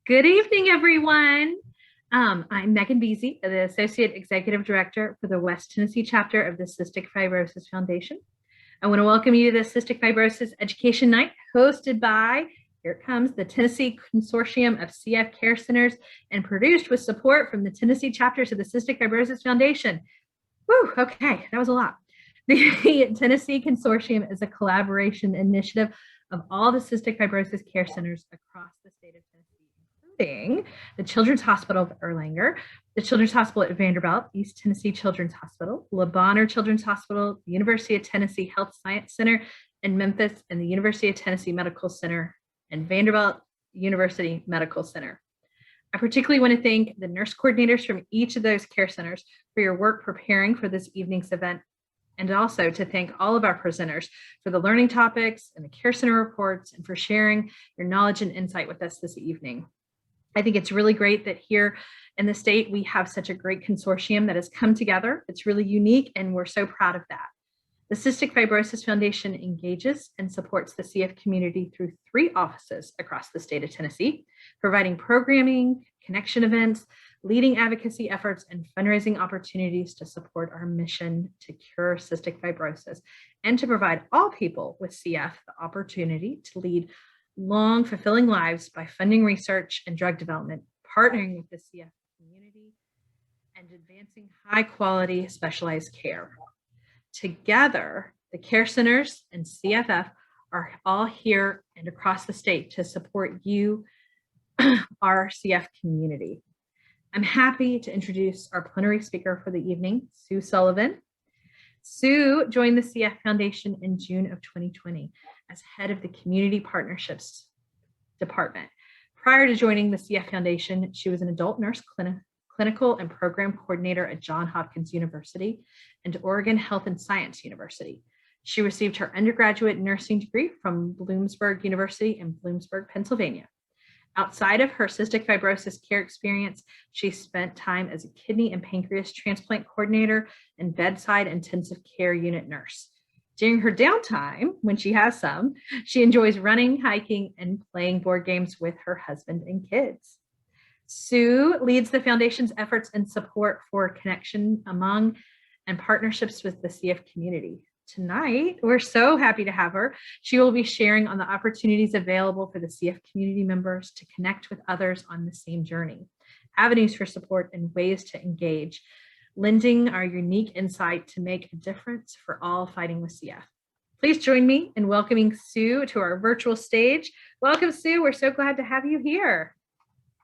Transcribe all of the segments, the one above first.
Good evening, everyone. I'm Megan Beasy, the Associate Executive Director for the West Tennessee chapter of the Cystic Fibrosis Foundation. I want to welcome you to the Cystic Fibrosis Education Night, hosted by, here it comes, the Tennessee Consortium of CF Care Centers and produced with support from the Tennessee chapters of the Cystic Fibrosis Foundation. Whew, okay, that was a lot. The Tennessee Consortium is a collaboration initiative of all the cystic fibrosis care centers across the state of Tennessee, including the Children's Hospital of Erlanger, the Children's Hospital at Vanderbilt, East Tennessee Children's Hospital, Le Bonheur Children's Hospital, the University of Tennessee Health Science Center in Memphis, and the University of Tennessee Medical Center and Vanderbilt University Medical Center. I particularly want to thank the nurse coordinators from each of those care centers for your work preparing for this evening's event, and also to thank all of our presenters for the learning topics and the care center reports and for sharing your knowledge and insight with us this evening. I think it's really great that here in the state, we have such a great consortium that has come together. It's really unique, and we're so proud of that. The Cystic Fibrosis Foundation engages and supports the CF community through 3 offices across the state of Tennessee, providing programming, connection events, leading advocacy efforts, and fundraising opportunities to support our mission to cure cystic fibrosis and to provide all people with CF the opportunity to lead long, fulfilling lives by funding research and drug development, partnering with the CF community, and advancing high-quality specialized care. Together, the care centers and CFF are all here and across the state to support you, our CF community. I'm happy to introduce our plenary speaker for the evening, Sue Sullivan. Sue joined the CF Foundation in June of 2020 as head of the Community Partnerships Department. Prior to joining the CF Foundation, she was an adult nurse clinical and program coordinator at Johns Hopkins University and Oregon Health and Science University. She received her undergraduate nursing degree from Bloomsburg University in Bloomsburg, Pennsylvania. Outside of her cystic fibrosis care experience, she spent time as a kidney and pancreas transplant coordinator and bedside intensive care unit nurse. During her downtime, when she has some, she enjoys running, hiking, and playing board games with her husband and kids. Sue leads the foundation's efforts and support for connection among and partnerships with the CF community. Tonight, we're so happy to have her. She will be sharing on the opportunities available for the CF community members to connect with others on the same journey, avenues for support, and ways to engage, lending our unique insight to make a difference for all fighting with CF. Please join me in welcoming Sue to our virtual stage. Welcome, Sue. We're so glad to have you here.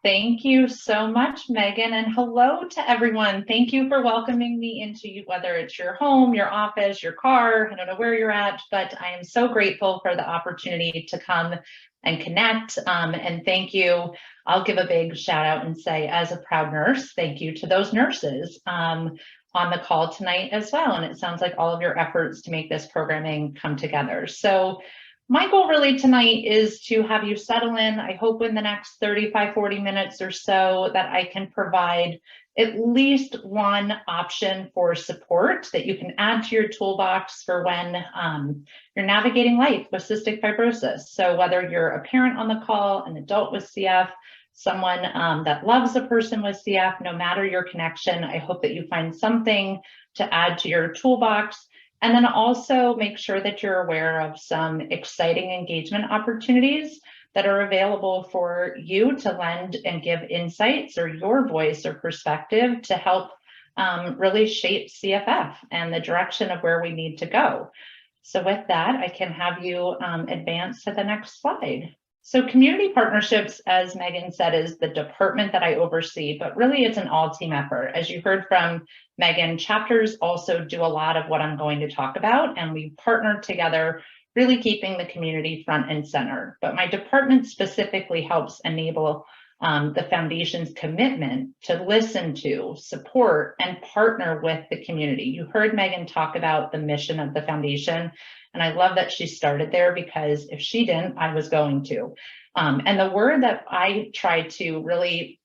Thank you so much, Megan, and hello to everyone. Thank you for welcoming me into whether it's your home, your office, your car, I don't know where you're at, but I am so grateful for the opportunity to come and connect. And thank you. I'll give a big shout out and say, as a proud nurse, thank you to those nurses on the call tonight as well. And it sounds like all of your efforts to make this programming come together. So my goal really tonight is to have you settle in. I hope in the next 35, 40 minutes or so that I can provide at least one option for support that you can add to your toolbox for when you're navigating life with cystic fibrosis. So whether you're a parent on the call, an adult with CF, someone that loves a person with CF, no matter your connection, I hope that you find something to add to your toolbox. And then also make sure that you're aware of some exciting engagement opportunities that are available for you to lend and give insights or your voice or perspective to help really shape CFF and the direction of where we need to go. So with that, I can have you advance to the next slide. So community partnerships, as Megan said, is the department that I oversee, but really it's an all-team effort. As you heard from Megan, chapters also do a lot of what I'm going to talk about, and we partner together, really keeping the community front and center. But my department specifically helps enable the foundation's commitment to listen to, support, and partner with the community. You heard Megan talk about the mission of the foundation, and I love that she started there because if she didn't, I was going to. And the word that I try to really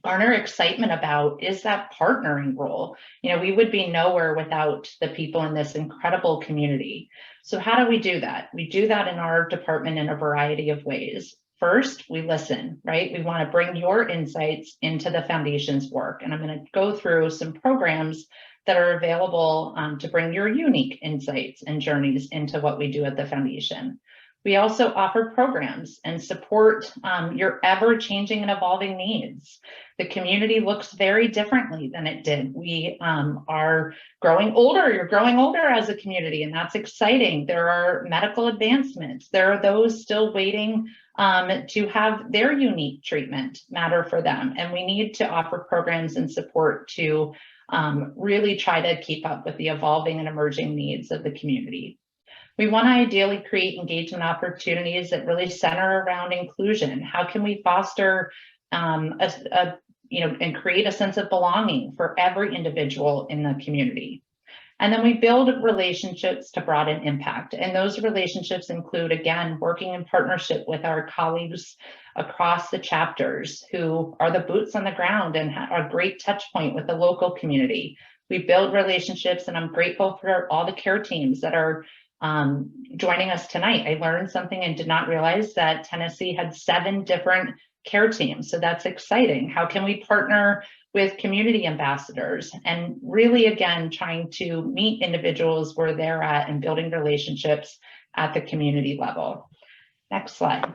garner excitement about is that partnering role. You know, we would be nowhere without the people in this incredible community. So how do we do that? We do that in our department in a variety of ways. First, we listen, right? We want to bring your insights into the foundation's work. And I'm going to go through some programs that are available to bring your unique insights and journeys into what we do at the foundation. We also offer programs and support your ever-changing and evolving needs. The community looks very differently than it did. We are growing older. You're growing older as a community, and that's exciting. There are medical advancements. There are those still waiting to have their unique treatment matter for them. And we need to offer programs and support to really try to keep up with the evolving and emerging needs of the community. We want to ideally create engagement opportunities that really center around inclusion. How can we foster and create a sense of belonging for every individual in the community? And then we build relationships to broaden impact. And those relationships include, again, working in partnership with our colleagues across the chapters who are the boots on the ground and are a great touch point with the local community. We build relationships, and I'm grateful for all the care teams that are joining us tonight. I learned something and did not realize that Tennessee had 7 different care teams. So that's exciting. How can we partner with community ambassadors and really, again, trying to meet individuals where they're at and building relationships at the community level. Next slide.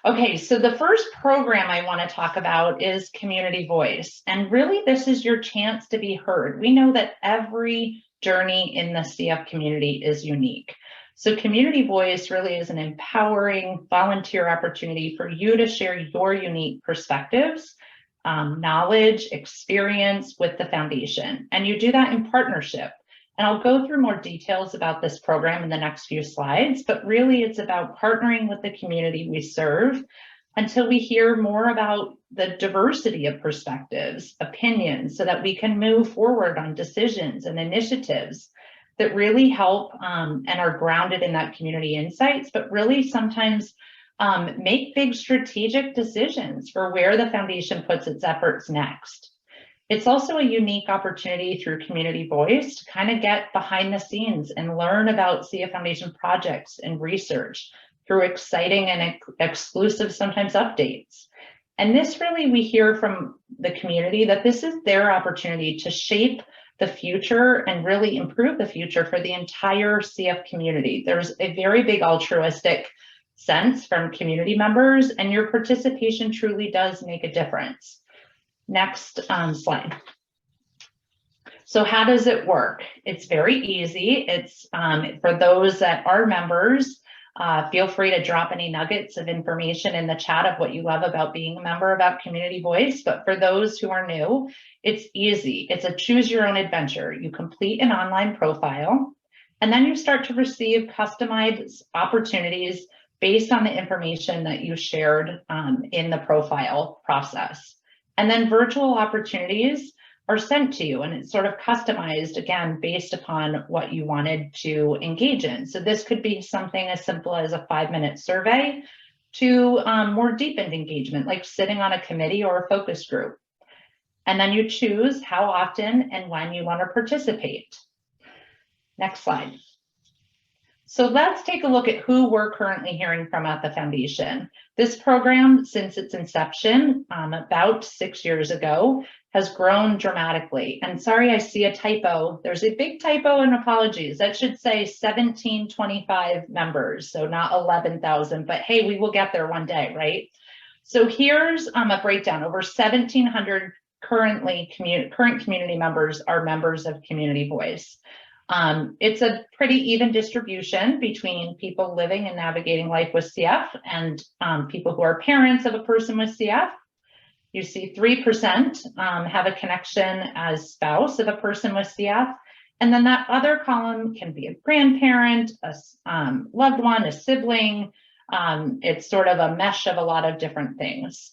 Okay, so the first program I want to talk about is Community Voice. And really, this is your chance to be heard. We know that every journey in the CF community is unique. So Community Voice really is an empowering volunteer opportunity for you to share your unique perspectives, knowledge, experience with the foundation. And you do that in partnership. And I'll go through more details about this program in the next few slides, but really it's about partnering with the community we serve until we hear more about the diversity of perspectives, opinions, so that we can move forward on decisions and initiatives that really help and are grounded in that community insights, but really sometimes make big strategic decisions for where the foundation puts its efforts next. It's also a unique opportunity through Community Voice to kind of get behind the scenes and learn about CF Foundation projects and research through exciting and exclusive, sometimes updates. And this really, we hear from the community that this is their opportunity to shape the future and really improve the future for the entire CF community. There's a very big altruistic sense from community members, and your participation truly does make a difference. Next slide. So how does it work? It's very easy. It's for those that are members, feel free to drop any nuggets of information in the chat of what you love about being a member about Community Voice. But for those who are new, it's easy. It's a choose your own adventure. You complete an online profile, and then you start to receive customized opportunities based on the information that you shared in the profile process. And then virtual opportunities are sent to you, and it's sort of customized, again, based upon what you wanted to engage in. So this could be something as simple as a 5-minute survey to more deepened engagement, like sitting on a committee or a focus group. And then you choose how often and when you want to participate. Next slide. So let's take a look at who we're currently hearing from at the foundation. This program, since its inception about 6 years ago, has grown dramatically. And sorry, I see a typo. There's a big typo, and apologies. That should say 1725 members, so not 11,000, but hey, we will get there one day, right? So here's a breakdown. Over 1,700 current community members are members of Community Voice. It's a pretty even distribution between people living and navigating life with CF and people who are parents of a person with CF. You see 3% have a connection as spouse of a person with CF. And then that other column can be a grandparent, a loved one, a sibling. It's sort of a mesh of a lot of different things.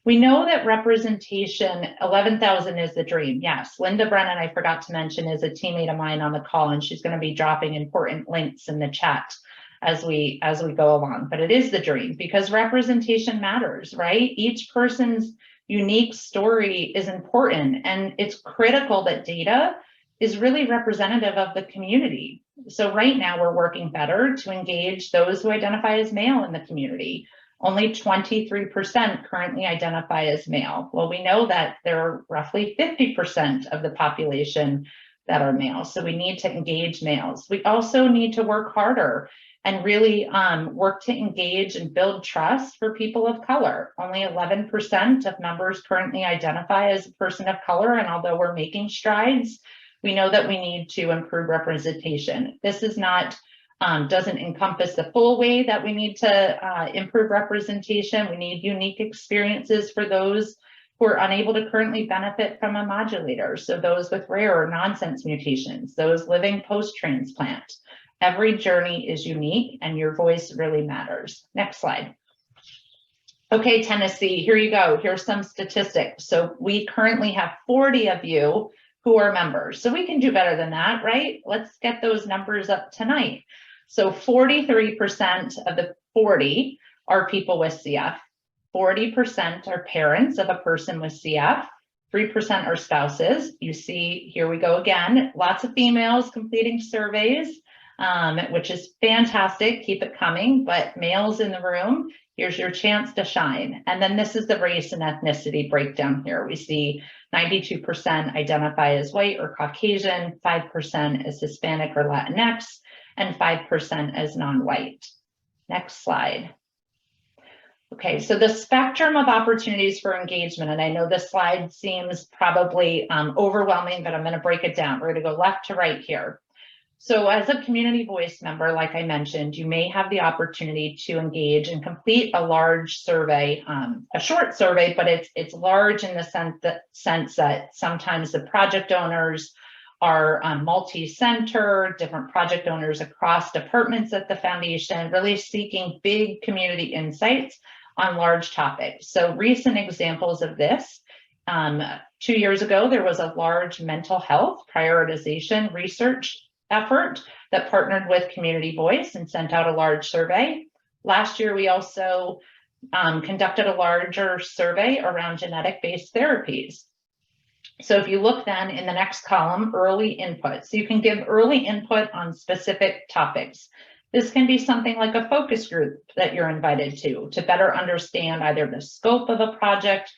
We know that representation, 11,000 is the dream. Yes, Linda Brennan, I forgot to mention, is a teammate of mine on the call, and she's going to be dropping important links in the chat as we go along. But it is the dream because representation matters, right? Each person's unique story is important, and it's critical that data is really representative of the community. So right now we're working better to engage those who identify as male in the community. Only 23% currently identify as male. Well, we know that there are roughly 50% of the population that are male. So we need to engage males. We also need to work harder and really work to engage and build trust for people of color. Only 11% of members currently identify as a person of color. And although we're making strides, we know that we need to improve representation. This is not, doesn't encompass the full way that we need to improve representation. We need unique experiences for those who are unable to currently benefit from a modulator. So those with rare or nonsense mutations, those living post-transplant. Every journey is unique and your voice really matters. Next slide. Okay, Tennessee, here you go. Here's some statistics. So we currently have 40 of you who are members. So we can do better than that, right? Let's get those numbers up tonight. So 43% of the 40 are people with CF. 40% are parents of a person with CF, 3% are spouses. You see, here we go again, lots of females completing surveys, which is fantastic, keep it coming, but males in the room, here's your chance to shine. And then this is the race and ethnicity breakdown here. We see 92% identify as white or Caucasian, 5% as Hispanic or Latinx, and 5% as non-white. Next slide. Okay, so the spectrum of opportunities for engagement, and I know this slide seems probably overwhelming, but I'm going to break it down. We're going to go left to right here. So as a community voice member, like I mentioned, you may have the opportunity to engage and complete a large survey, a short survey, but it's large in the sense that sometimes the project owners are multi-center, different project owners across departments at the foundation, really seeking big community insights on large topics. So recent examples of this, 2 years ago, there was a large mental health prioritization research effort that partnered with Community Voice and sent out a large survey. Last year, we also conducted a larger survey around genetic-based therapies. So if you look then in the next column, early input. So you can give early input on specific topics. This can be something like a focus group that you're invited to better understand either the scope of a project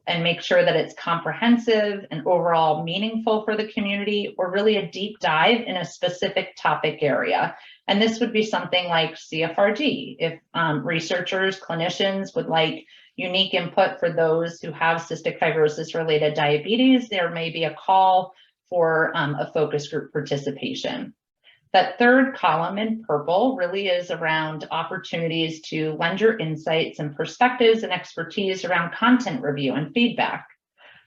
and make sure that it's comprehensive and overall meaningful for the community, or really a deep dive in a specific topic area. And this would be something like CFRD. If researchers, clinicians would like unique input for those who have cystic fibrosis related diabetes, there may be a call for a focus group participation. That third column in purple really is around opportunities to lend your insights and perspectives and expertise around content review and feedback.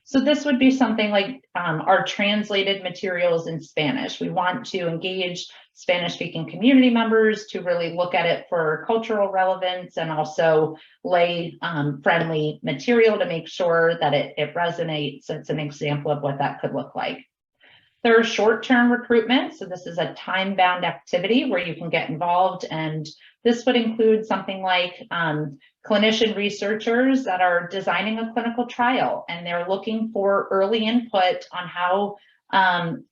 So this would be something like our translated materials in Spanish. We want to engage Spanish-speaking community members to really look at it for cultural relevance and also lay friendly material to make sure that it resonates. It's an example of what that could look like. There's short-term recruitment. So this is a time-bound activity where you can get involved. And this would include something like clinician researchers that are designing a clinical trial, and they're looking for early input on how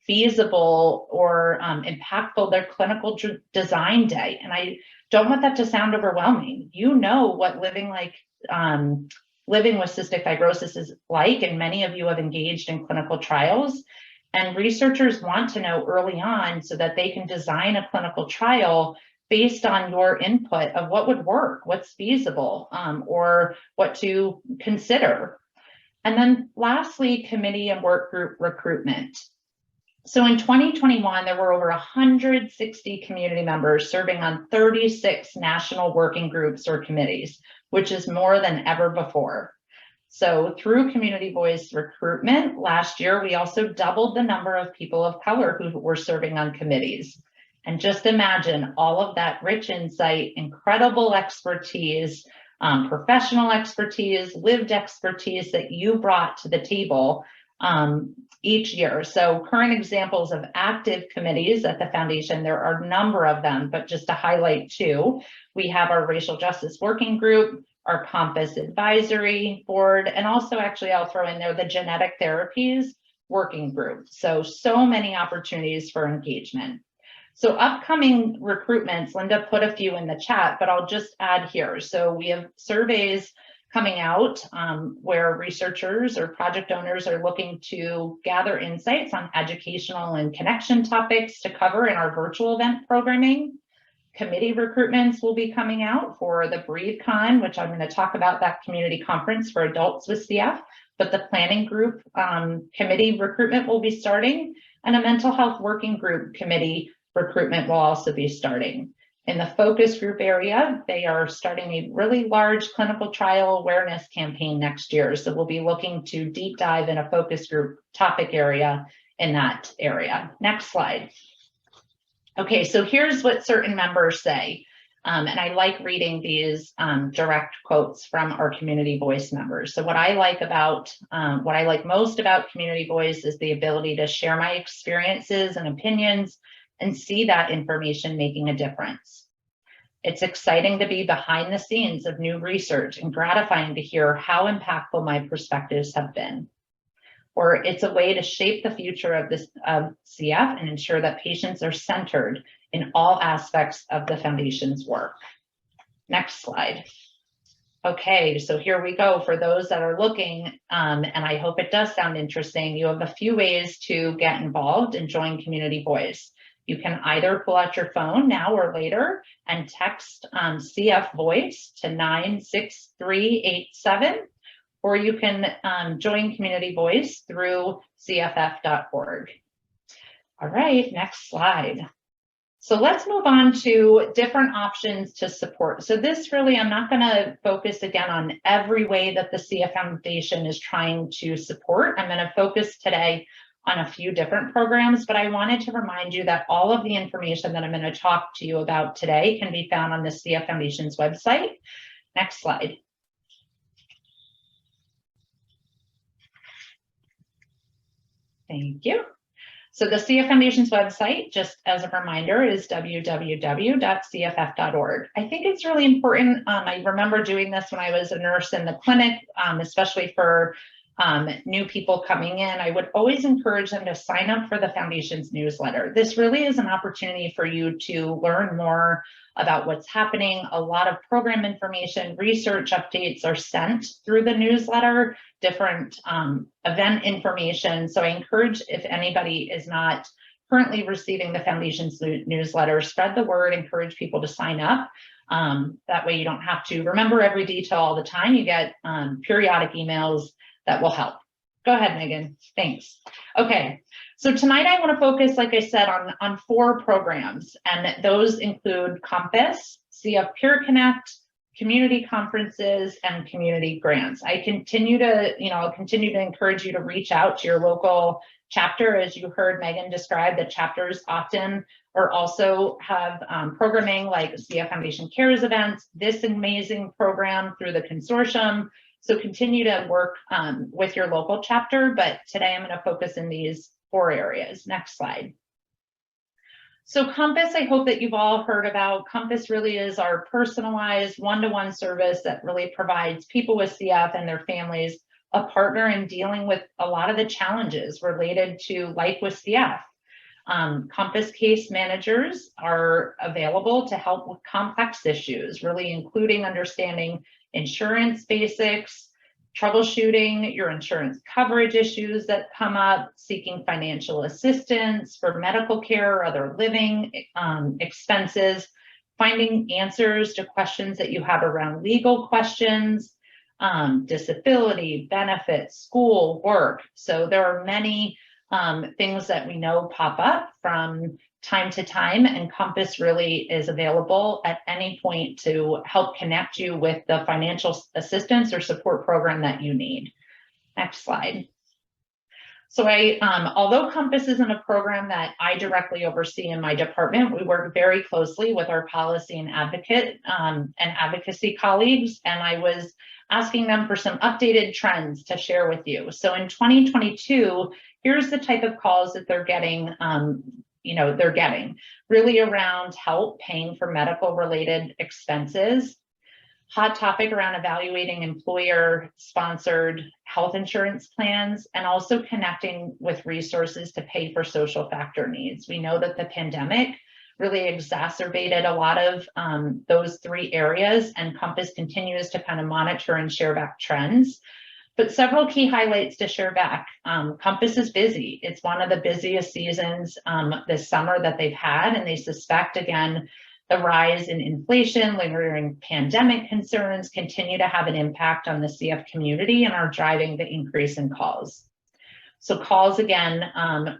feasible or impactful their clinical design day. And I don't want that to sound overwhelming. You know what living with cystic fibrosis is like, and many of you have engaged in clinical trials. And researchers want to know early on so that they can design a clinical trial based on your input of what would work, what's feasible, or what to consider. And then lastly, committee and work group recruitment. So in 2021, there were over 160 community members serving on 36 national working groups or committees, which is more than ever before. So through Community Voice recruitment last year, we also doubled the number of people of color who were serving on committees. And just imagine all of that rich insight, incredible expertise, professional expertise, lived expertise that you brought to the table each year. So current examples of active committees at the foundation, there are a number of them, but just to highlight two, we have our Racial Justice Working Group, our Compass Advisory Board, and also actually I'll throw in there the Genetic Therapies Working Group. So many opportunities for engagement. So upcoming recruitments, Linda put a few in the chat, but I'll just add here. So we have surveys coming out where researchers or project owners are looking to gather insights on educational and connection topics to cover in our virtual event programming. Committee recruitments will be coming out for the BreatheCon, which I'm going to talk about that community conference for adults with CF, but the planning group committee recruitment will be starting, and a mental health working group committee recruitment will also be starting. In the focus group area, they are starting a really large clinical trial awareness campaign next year. So we'll be looking to deep dive in a focus group topic area in that area. Next slide. Okay, so here's what certain members say. And I like reading these direct quotes from our Community Voice members. So what I like most about Community Voice is the ability to share my experiences and opinions and see that information making a difference. It's exciting to be behind the scenes of new research and gratifying to hear how impactful my perspectives have been. Or it's a way to shape the future of CF and ensure that patients are centered in all aspects of the foundation's work. Next slide. Okay, so here we go. For those that are looking, and I hope it does sound interesting, you have a few ways to get involved and join Community Voice. You can either pull out your phone now or later and text CF Voice to 96387, or you can join Community Voice through cff.org. All right, next slide. So let's move on to different options to support. So this really, I'm not going to focus again on every way that the CF Foundation is trying to support. I'm going to focus today on a few different programs, but I wanted to remind you that all of the information that I'm going to talk to you about today can be found on the CF Foundation's website. Next slide. Thank you. So the CF Foundation's website, just as a reminder, is www.cff.org. I think it's really important. I remember doing this when I was a nurse in the clinic, especially for new people coming in. I would always encourage them to sign up for the Foundation's newsletter. This really is an opportunity for you to learn more about what's happening. A lot of program information, research updates are sent through the newsletter, different event information. So I encourage, if anybody is not currently receiving the Foundation's newsletter, spread the word, encourage people to sign up. That way you don't have to remember every detail all the time. You get periodic emails that will help. Go ahead, Megan. Thanks. Okay, so tonight I want to focus, like I said, on 4 programs, and those include Compass, CF Peer Connect, community conferences, and community grants. I continue to, I'll continue to encourage you to reach out to your local chapter. As you heard Megan describe, the chapters often or also have programming like CF Foundation Cares events, this amazing program through the Consortium. So continue to work with your local chapter, but today I'm going to focus in these 4 areas. Next slide. So Compass, I hope that you've all heard about. Compass really is our personalized one-to-one service that really provides people with CF and their families a partner in dealing with a lot of the challenges related to life with CF. Compass case managers are available to help with complex issues, really including understanding insurance basics, troubleshooting your insurance coverage issues that come up, seeking financial assistance for medical care or other living expenses, finding answers to questions that you have around legal questions, disability, benefits, school, work. So there are many things that we know pop up from time to time, and Compass really is available at any point to help connect you with the financial assistance or support program that you need. Next slide. So although Compass isn't a program that I directly oversee in my department, we work very closely with our policy and advocacy colleagues, and I was asking them for some updated trends to share with you. So in 2022, here's the type of calls that they're getting really around help paying for medical related expenses, hot topic around evaluating employer sponsored health insurance plans, and also connecting with resources to pay for social factor needs. We know that the pandemic really exacerbated a lot of those three areas, and Compass continues to kind of monitor and share back trends. But several key highlights to share back. Compass is busy. It's one of the busiest seasons this summer that they've had, and they suspect, again, the rise in inflation, lingering pandemic concerns continue to have an impact on the CF community and are driving the increase in calls. So calls, again,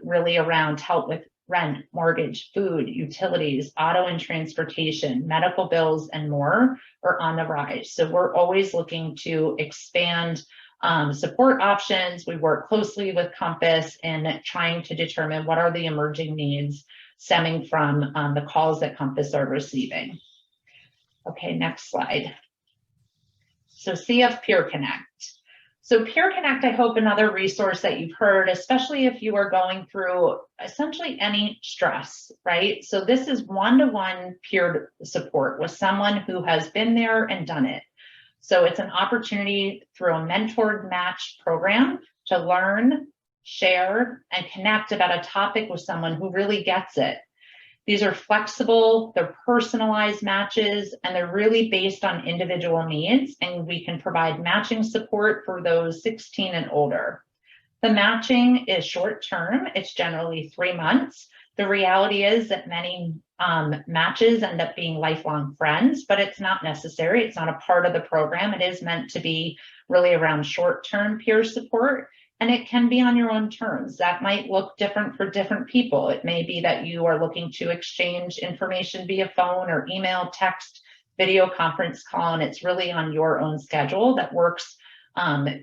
really around help with rent, mortgage, food, utilities, auto and transportation, medical bills, and more are on the rise. So we're always looking to expand support options. We work closely with Compass in trying to determine what are the emerging needs stemming from the calls that Compass are receiving. Okay, next slide. So CF Peer Connect. So Peer Connect, I hope, another resource that you've heard, especially if you are going through essentially any stress, right? So this is one-to-one peer support with someone who has been there and done it. So it's an opportunity through a mentored match program to learn, share, and connect about a topic with someone who really gets it. These are flexible, they're personalized matches, and they're really based on individual needs, and we can provide matching support for those 16 and older. The matching is short-term, it's generally 3 months. The reality is that many matches end up being lifelong friends, but it's not necessary. It's not a part of the program. It is meant to be really around short-term peer support, and it can be on your own terms. That might look different for different people. It may be that you are looking to exchange information via phone or email, text, video conference call, and it's really on your own schedule that works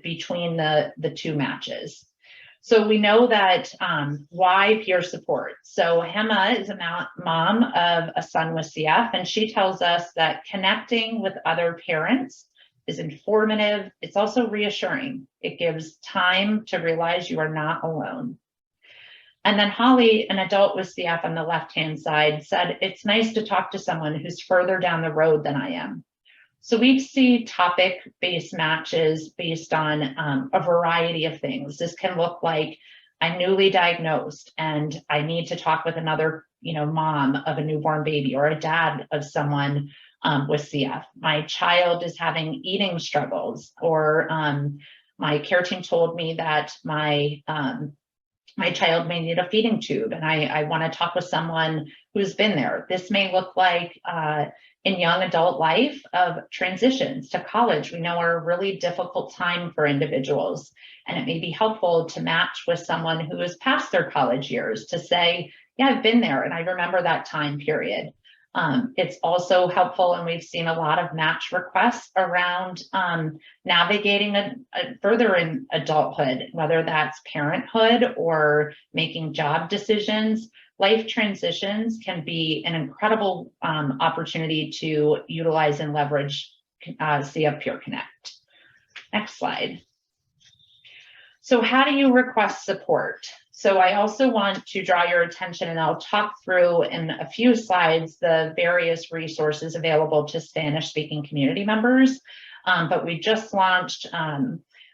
between the two matches. So we know that why peer support. So Hema is a mom of a son with CF, and she tells us that connecting with other parents is informative. It's also reassuring. It gives time to realize you are not alone. And then Holly, an adult with CF on the left-hand side, said, it's nice to talk to someone who's further down the road than I am. So we see topic-based matches based on a variety of things. This can look like I'm newly diagnosed and I need to talk with another, mom of a newborn baby or a dad of someone with CF. My child is having eating struggles, or my care team told me that my child may need a feeding tube, and I want to talk with someone who's been there. This may look like in young adult life of transitions to college, we know are a really difficult time for individuals. And it may be helpful to match with someone who is past their college years to say, yeah, I've been there and I remember that time period. It's also helpful, and we've seen a lot of match requests around navigating further in adulthood, whether that's parenthood or making job decisions. Life transitions can be an incredible opportunity to utilize and leverage CF Peer Connect. Next slide. So how do you request support? So I also want to draw your attention, and I'll talk through in a few slides the various resources available to Spanish-speaking community members. But we just launched,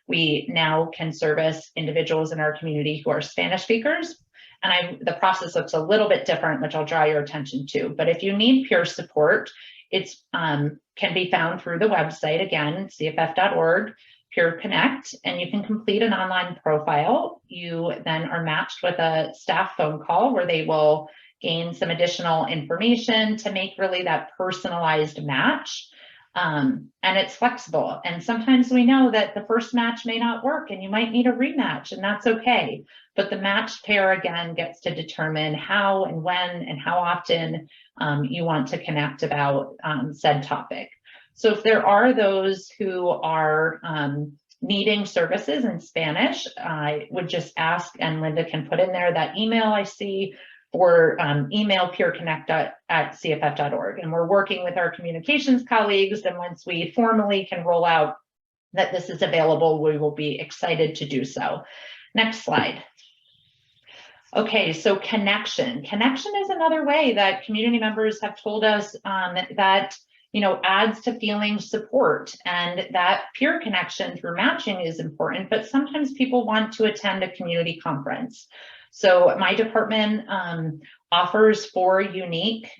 we now can service individuals in our community who are Spanish speakers. And the process looks a little bit different, which I'll draw your attention to. But if you need peer support, it's can be found through the website, again, cff.org. Peer Connect, and you can complete an online profile. You then are matched with a staff phone call where they will gain some additional information to make really that personalized match. And it's flexible. And sometimes we know that the first match may not work and you might need a rematch, and that's okay. But the matched pair, again, gets to determine how and when and how often you want to connect about said topic. So if there are those who are needing services in Spanish, I would just ask, and Linda can put in there that email I see, for email peerconnect@cff.org. And we're working with our communications colleagues, and once we formally can roll out that this is available, we will be excited to do so. Next slide. Okay, so connection. Connection is another way that community members have told us that adds to feeling support, and that peer connection through matching is important, but sometimes people want to attend a community conference. So my department offers 4 unique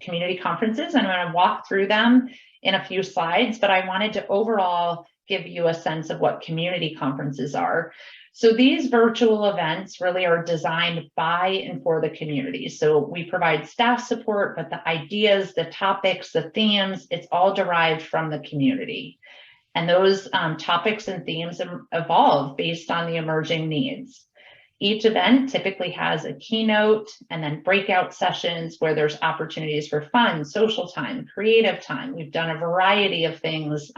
community conferences. I'm going to walk through them in a few slides, but I wanted to overall give you a sense of what community conferences are. So these virtual events really are designed by and for the community. So we provide staff support, but the ideas, the topics, the themes, it's all derived from the community. And those topics and themes evolve based on the emerging needs. Each event typically has a keynote and then breakout sessions where there's opportunities for fun, social time, creative time. We've done a variety of things,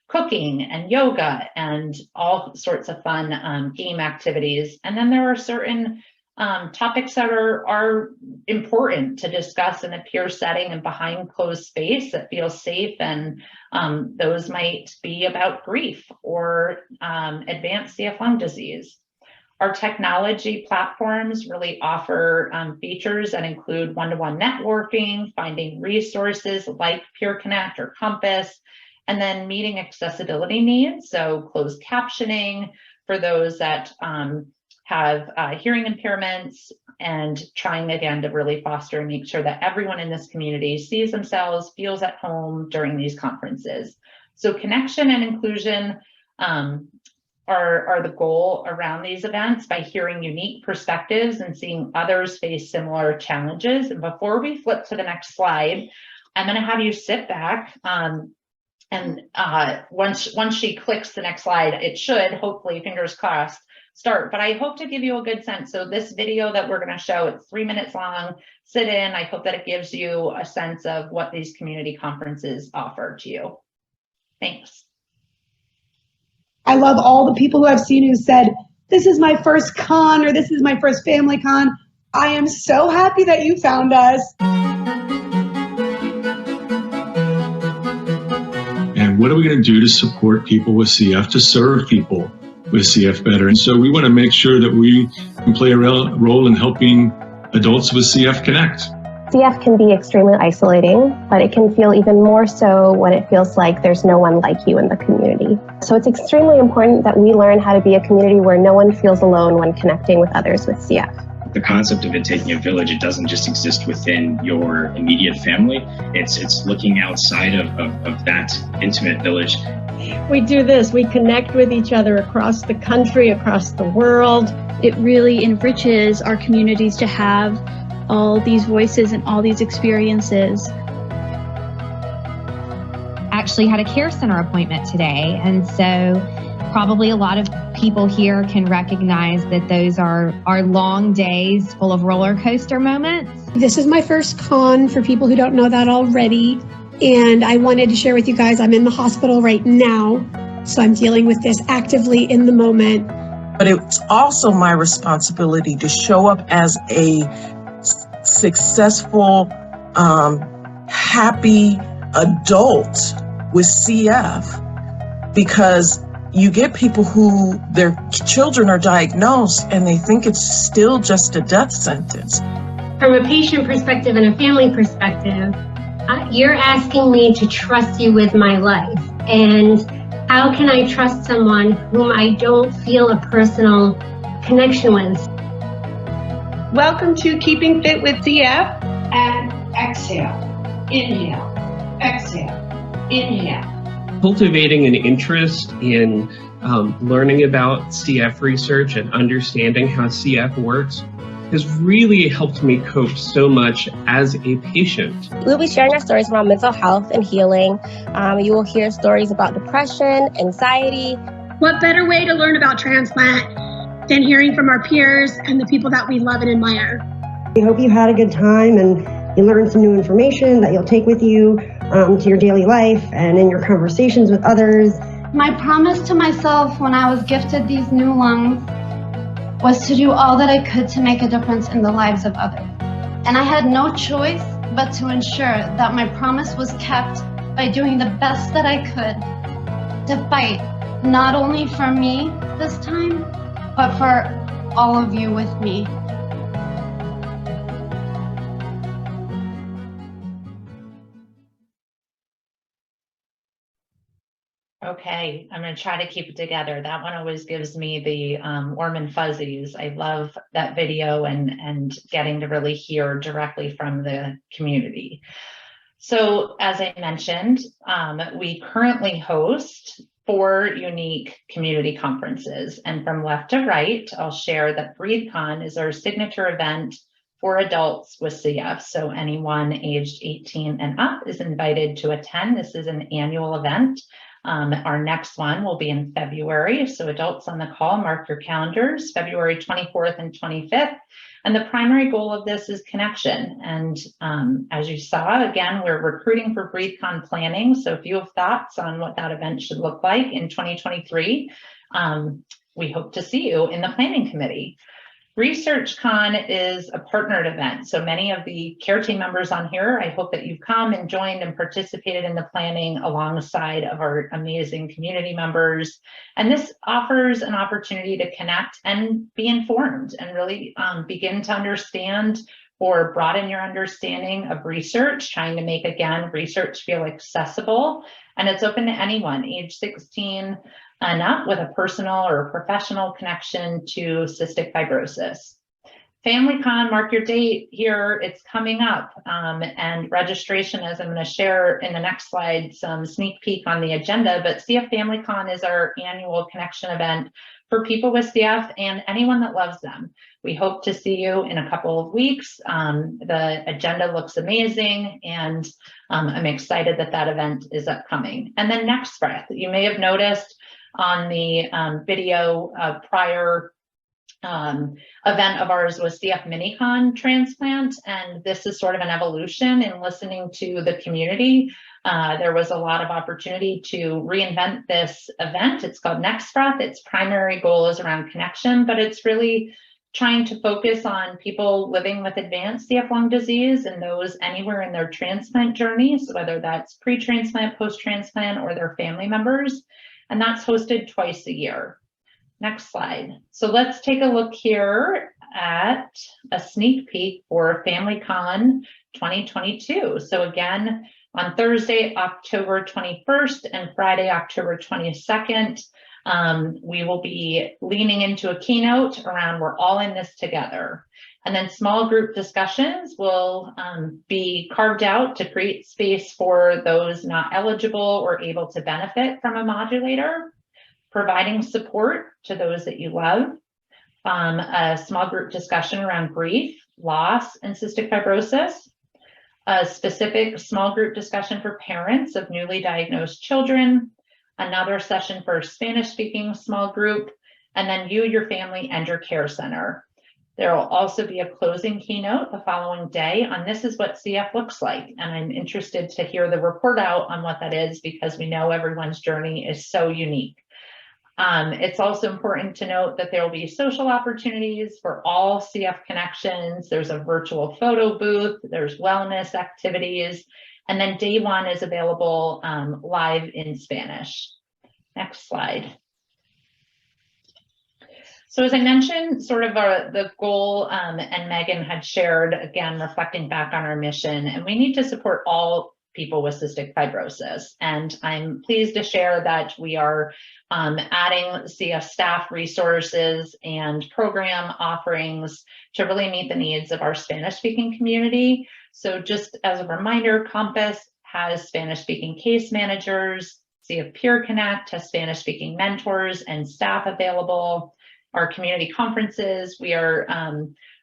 cooking and yoga and all sorts of fun game activities. And then there are certain topics that are important to discuss in a peer setting and behind closed space that feels safe. And those might be about grief or advanced CF lung disease. Our technology platforms really offer features that include one-to-one networking, finding resources like Peer Connect or Compass, and then meeting accessibility needs. So closed captioning for those that have hearing impairments, and trying again to really foster and make sure that everyone in this community sees themselves, feels at home during these conferences. So connection and inclusion are the goal around these events by hearing unique perspectives and seeing others face similar challenges. And before we flip to the next slide, I'm going to have you sit back. And once she clicks the next slide, it should, hopefully, fingers crossed, start. But I hope to give you a good sense. So this video that we're going to show, it's 3 minutes long. Sit in. I hope that it gives you a sense of what these community conferences offer to you. Thanks. I love all the people who I've seen who said, this is my first con or this is my first family con. I am so happy that you found us. And what are we going to do to support people with CF, to serve people with CF better? And so we want to make sure that we can play a role in helping adults with CF connect. CF can be extremely isolating, but it can feel even more so when it feels like there's no one like you in the community. So it's extremely important that we learn how to be a community where no one feels alone when connecting with others with CF. The concept of it taking a village, it doesn't just exist within your immediate family. It's looking outside of that intimate village. We do this, we connect with each other across the country, across the world. It really enriches our communities to have all these voices and all these experiences. Actually had a care center appointment today, and so probably a lot of people here can recognize that those are long days full of roller coaster moments. This is my first con for people who don't know that already, and I wanted to share with you guys I'm in the hospital right now, so I'm dealing with this actively in the moment. But it's also my responsibility to show up as a successful, happy adult with CF, because you get people who their children are diagnosed and they think it's still just a death sentence. From a patient perspective and a family perspective, you're asking me to trust you with my life. And how can I trust someone whom I don't feel a personal connection with? Welcome to Keeping Fit with CF. And exhale, inhale, exhale, inhale. Cultivating an interest in learning about CF research and understanding how CF works has really helped me cope so much as a patient. We'll be sharing our stories around mental health and healing. You will hear stories about depression, anxiety. What better way to learn about transplant than hearing from our peers and the people that we love and admire? We hope you had a good time and you learned some new information that you'll take with you to your daily life and in your conversations with others. My promise to myself when I was gifted these new lungs was to do all that I could to make a difference in the lives of others. And I had no choice but to ensure that my promise was kept by doing the best that I could to fight, not only for me this time, but for all of you with me. Okay, I'm going to try to keep it together. That one always gives me the warm and fuzzies. I love that video and getting to really hear directly from the community. So as I mentioned, we currently host 4 unique community conferences. And from left to right, I'll share that BreatheCon is our signature event for adults with CF. So anyone aged 18 and up is invited to attend. This is an annual event. Our next one will be in February. So adults on the call, mark your calendars, February 24th and 25th. And the primary goal of this is connection. And as you saw, again, we're recruiting for BreatheCon planning. So if you have thoughts on what that event should look like in 2023, we hope to see you in the planning committee. ResearchCon is a partnered event. So many of the care team members on here, I hope that you've come and joined and participated in the planning alongside of our amazing community members. And this offers an opportunity to connect and be informed and really begin to understand or broaden your understanding of research, trying to make, again, research feel accessible. And it's open to anyone age 16 and up with a personal or professional connection to cystic fibrosis. FamilyCon, mark your date here, it's coming up. And registration, as I'm going to share in the next slide, some sneak peek on the agenda, but CF FamilyCon is our annual connection event for people with CF and anyone that loves them. We hope to see you in a couple of weeks. The agenda looks amazing, and I'm excited that that event is upcoming. And then Next Breath, you may have noticed on the video prior event of ours was CF MiniCon transplant, and this is sort of an evolution in listening to the community. There was a lot of opportunity to reinvent this event. It's called Next Breath. Its primary goal is around connection, but it's really trying to focus on people living with advanced CF lung disease and those anywhere in their transplant journeys, whether that's pre-transplant, post-transplant, or their family members. And that's hosted twice a year. Next slide. So let's take a look here at a sneak peek for FamilyCon 2022. So again, on Thursday, October 21st and Friday, October 22nd, we will be leaning into a keynote around we're all in this together. And then small group discussions will be carved out to create space for those not eligible or able to benefit from a modulator, providing support to those that you love, a small group discussion around grief, loss, and cystic fibrosis, a specific small group discussion for parents of newly diagnosed children, another session for Spanish-speaking small group, and then you, your family, and your care center. There will also be a closing keynote the following day on this is what CF looks like. And I'm interested to hear the report out on what that is because we know everyone's journey is so unique. It's also important to note that there will be social opportunities for all CF connections. There's a virtual photo booth, there's wellness activities, and then day one is available live in Spanish. Next slide. So as I mentioned, sort of the goal, and Megan had shared, again, reflecting back on our mission, and we need to support all people with cystic fibrosis. And I'm pleased to share that we are adding CF staff resources and program offerings to really meet the needs of our Spanish-speaking community. So just as a reminder, Compass has Spanish-speaking case managers, CF Peer Connect has Spanish-speaking mentors and staff available. Our community conferences, we are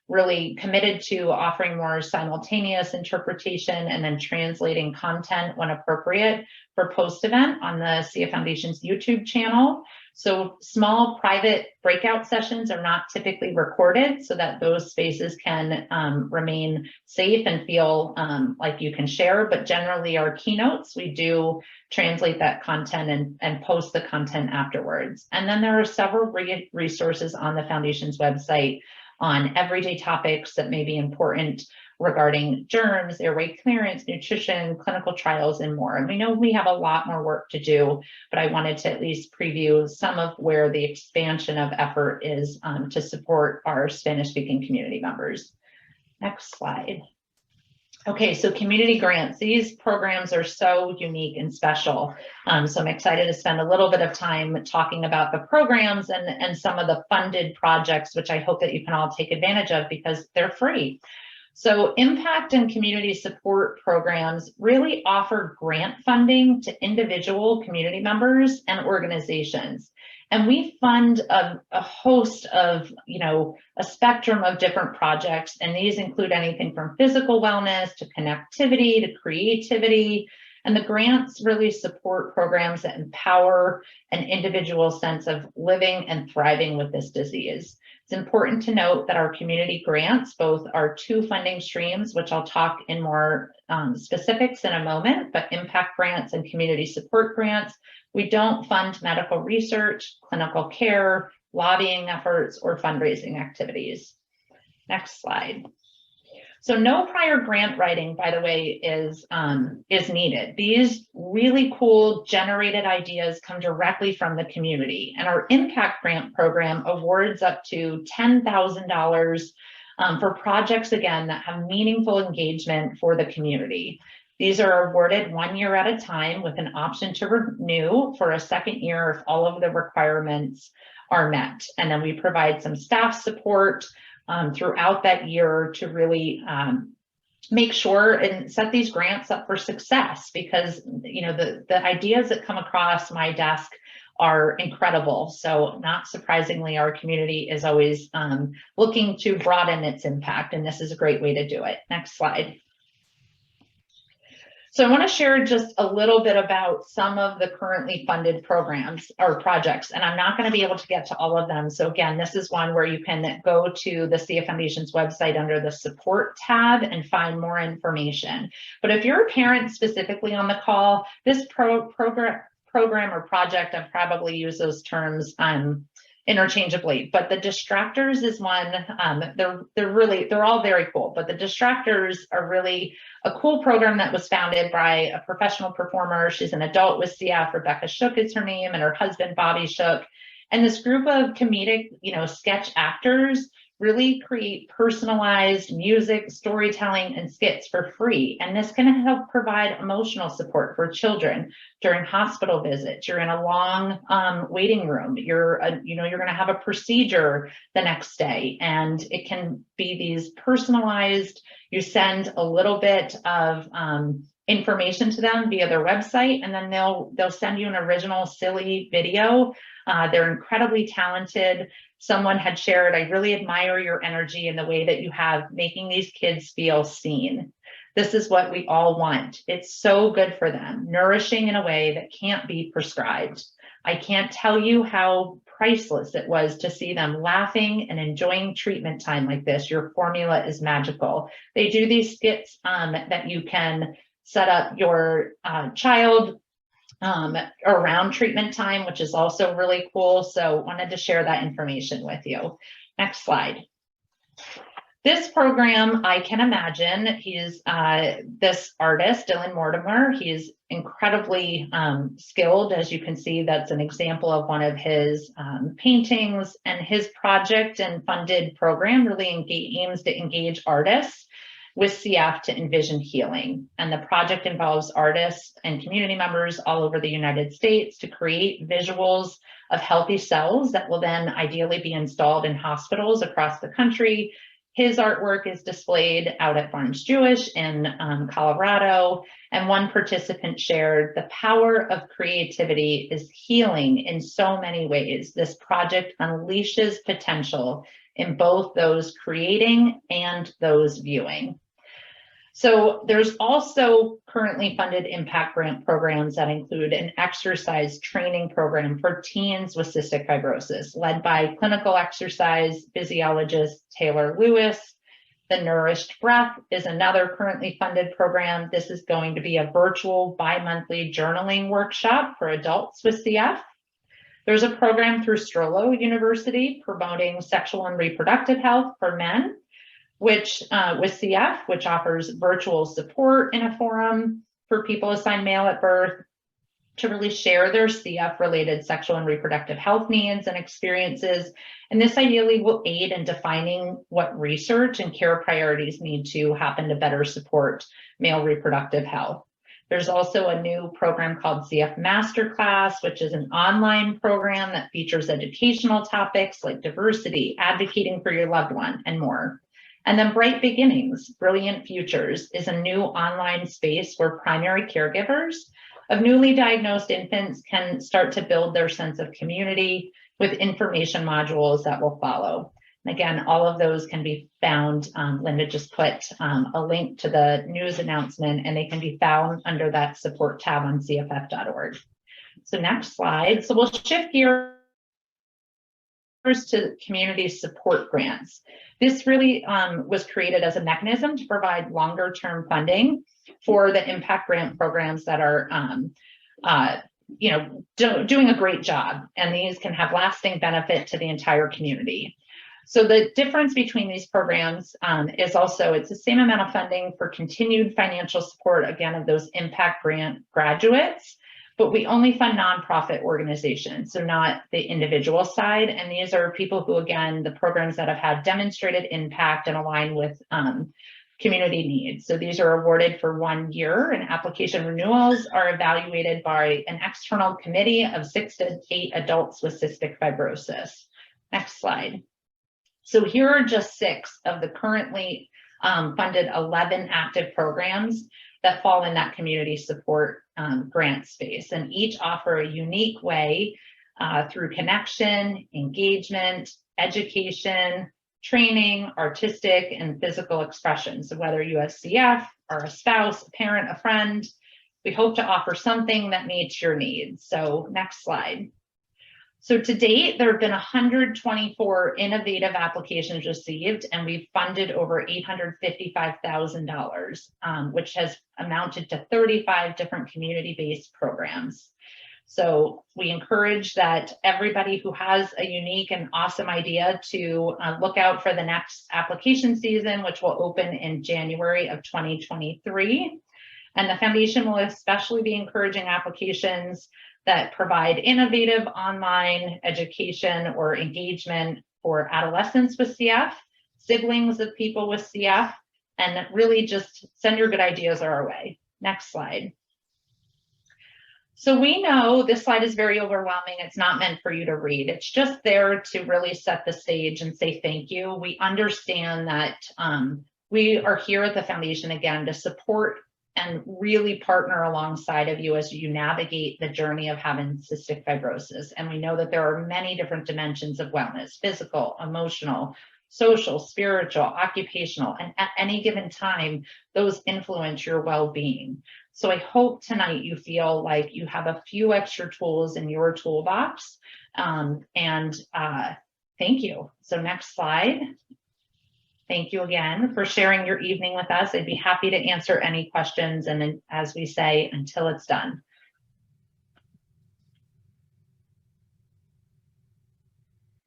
really committed to offering more simultaneous interpretation and then translating content when appropriate for post-event on the CF Foundation's YouTube channel. So small private breakout sessions are not typically recorded so that those spaces can remain safe and feel like you can share, but generally our keynotes, we do translate that content and post the content afterwards. And then there are several resources on the Foundation's website on everyday topics that may be important regarding germs, airway clearance, nutrition, clinical trials, and more. And we know we have a lot more work to do, but I wanted to at least preview some of where the expansion of effort is to support our Spanish-speaking community members. Next slide. Okay, so community grants. These programs are so unique and special. So I'm excited to spend a little bit of time talking about the programs and some of the funded projects, which I hope that you can all take advantage of because they're free. So impact and community support programs really offer grant funding to individual community members and organizations. And we fund a host of, a spectrum of different projects. And these include anything from physical wellness to connectivity to creativity. And the grants really support programs that empower an individual sense of living and thriving with this disease. It's important to note that our community grants both are two funding streams, which I'll talk in more specifics in a moment, but impact grants and community support grants. We don't fund medical research, clinical care, lobbying efforts, or fundraising activities. Next slide. So no prior grant writing, by the way, is needed. These really cool generated ideas come directly from the community, and our impact grant program awards up to $10,000 for projects, again, that have meaningful engagement for the community. These are awarded 1 year at a time with an option to renew for a second year if all of the requirements are met. And then we provide some staff support throughout that year to really make sure and set these grants up for success, because the ideas that come across my desk are incredible. So not surprisingly, our community is always looking to broaden its impact, and this is a great way to do it. Next slide. So I want to share just a little bit about some of the currently funded programs or projects, and I'm not going to be able to get to all of them. So again, this is one where you can go to the CF Foundation's website under the support tab and find more information. But if you're a parent specifically on the call, this program or project, I've probably used those terms interchangeably, but the distractors is one. They're all very cool, but the distractors are really a cool program that was founded by a professional performer. She's an adult with CF. Rebecca Shook is her name, and her husband Bobby Shook. And this group of comedic, sketch actors really create personalized music, storytelling, and skits for free. And this can help provide emotional support for children during hospital visits. You're in a long waiting room. You're going to have a procedure the next day, and it can be these personalized. You send a little bit of information to them via their website, and then they'll send you an original silly video. They're incredibly talented. Someone had shared, I really admire your energy and the way that you have making these kids feel seen. This is what we all want. It's so good for them, nourishing in a way that can't be prescribed. I can't tell you how priceless it was to see them laughing and enjoying treatment time like this. Your formula is magical. They do these skits that you can set up your child around treatment time, which is also really cool. So wanted to share that information with you. Next slide. This program, I can imagine, he's this artist, Dylan Mortimer. He's incredibly skilled. As you can see, that's an example of one of his paintings, and his project and funded program really aims to engage artists with CF to envision healing. And the project involves artists and community members all over the United States to create visuals of healthy cells that will then ideally be installed in hospitals across the country. His artwork is displayed out at Barnes Jewish in Colorado, and one participant shared, the power of creativity is healing in so many ways. This project unleashes potential in both those creating and those viewing. So there's also currently funded impact grant programs that include an exercise training program for teens with cystic fibrosis, led by clinical exercise physiologist Taylor Lewis. The Nourished Breath is another currently funded program. This is going to be a virtual bi-monthly journaling workshop for adults with CF. There's a program through Strollo University promoting sexual and reproductive health for men, which with CF, which offers virtual support in a forum for people assigned male at birth. to really share their CF-related sexual and reproductive health needs and experiences. And this ideally will aid in defining what research and care priorities need to happen to better support male reproductive health. There's also a new program called CF Masterclass, which is an online program that features educational topics like diversity, advocating for your loved one, and more. And then Bright Beginnings, Brilliant Futures is a new online space where primary caregivers of newly diagnosed infants can start to build their sense of community with information modules that will follow. And again, all of those can be found. Linda just put a link to the news announcement, and they can be found under that support tab on cff.org. So next slide. So we'll shift gears to community support grants. This really was created as a mechanism to provide longer term funding for the impact grant programs that are doing a great job, and these can have lasting benefit to the entire community. So the difference between these programs is also it's the same amount of funding for continued financial support, again, of those impact grant graduates, but we only fund nonprofit organizations, so not the individual side. And these are people who, again, the programs that have had demonstrated impact and align with community needs. So these are awarded for 1 year, and application renewals are evaluated by an external committee of 6 to 8 adults with cystic fibrosis. Next slide. So here are just 6 of the currently funded 11 active programs that fall in that community support grant space, and each offer a unique way through connection, engagement, education, training, artistic, and physical expression. So whether you have CF or a spouse, a parent, a friend, we hope to offer something that meets your needs. So next slide. So to date, there have been 124 innovative applications received, and we've funded over $855,000, which has amounted to 35 different community-based programs. So we encourage that everybody who has a unique and awesome idea to look out for the next application season, which will open in January of 2023. And the foundation will especially be encouraging applications that provide innovative online education or engagement for adolescents with CF, siblings of people with CF, and really just send your good ideas our way. Next slide. So we know this slide is very overwhelming. It's not meant for you to read. It's just there to really set the stage and say thank you. We understand that we are here at the foundation, again, to support and really partner alongside of you as you navigate the journey of having cystic fibrosis. And we know that there are many different dimensions of wellness: physical, emotional, social, spiritual, occupational, and at any given time, those influence your well-being. So I hope tonight you feel like you have a few extra tools in your toolbox. Thank you. So next slide. Thank you again for sharing your evening with us. I'd be happy to answer any questions. And then, as we say, until it's done.